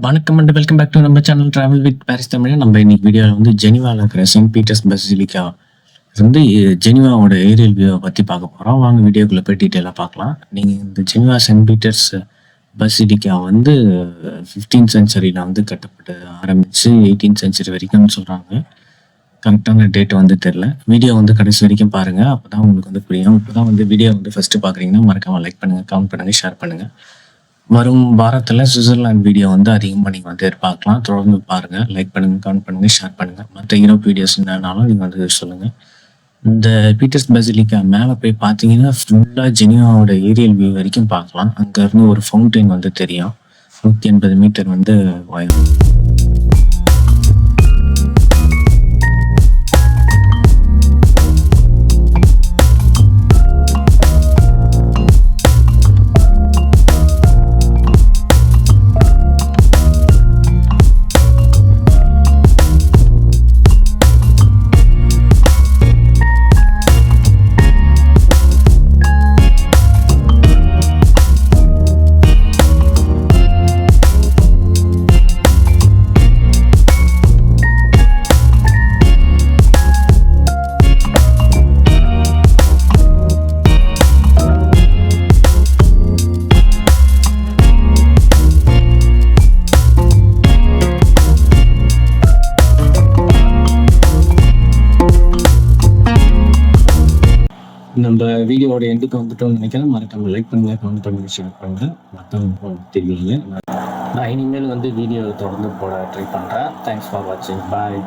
வணக்கம் and welcome back to நம்ம channel travel with Paris Tamil. நம்ம இன்னைக்கு வீடியோவில் வந்து ஜெனிவாவில் இருக்கிற செயின்ட் பீட்டர்ஸ் பசிலிக்கா வந்து ஜெனிவாவோட ஏரியல் வியூவை பற்றி பார்க்க போகிறோம். வாங்க வீடியோக்குள்ளே போய் டீட்டெயிலாக பார்க்கலாம். நீங்கள் இந்த ஜெனிவா செயின்ட் பீட்டர்ஸ் பசிலிக்கா வந்து 15th சென்ச்சுரியில் வந்து கட்டப்பட்டு ஆரம்பித்து 18th சென்ச்சுரி வரைக்கும்னு சொல்கிறாங்க. கரெக்டான டேட் வந்து தெரில. வீடியோ வந்து கடைசி வரைக்கும் பாருங்கள், அப்போ தான் உங்களுக்கு வந்து புரியும். இப்போ தான் வந்து வீடியோ வந்து ஃபஸ்ட்டு பார்க்குறீங்கன்னா மறக்காமல் லைக் பண்ணுங்கள், கமெண்ட் பண்ணுங்கள், ஷேர் பண்ணுங்கள். வரும் வாரத்தில் சுவிட்சர்லாந்து வீடியோ வந்து அதிகமாக நீங்கள் வந்து எதிர்பார்க்கலாம். தொடர்ந்து பாருங்கள், லைக் பண்ணுங்கள், கமெண்ட் பண்ணுங்கள், ஷேர் பண்ணுங்கள். மற்ற யூரோப் வீடியோஸ் என்னன்னாலும் நீங்கள் வந்து சொல்லுங்கள். இந்த பீட்டர்ஸ் பசிலிக்கா மேலே போய் பார்த்தீங்கன்னா ஃபுல்லாக ஜெனிவாவோட ஏரியல் வியூ வரைக்கும் பார்க்கலாம். அங்கேருந்து ஒரு ஃபவுண்டைன் வந்து தெரியும். 180 மீட்டர் வந்து உயரம். நம்ம வீடியோவோட எண்டுக்கு வந்துட்டோம்னு நினைக்கிறேன். மறக்காம லைக் பண்ணுங்க, கமெண்ட் பண்ணுங்க, ஷேர் பண்ணுங்க. மற்றவங்க தெரியுங்க. நான் இனிமேல் வந்து வீடியோ தொடர்ந்து போட ட்ரை பண்ணுறேன். தேங்க்ஸ் ஃபார் வாட்சிங். பாய்.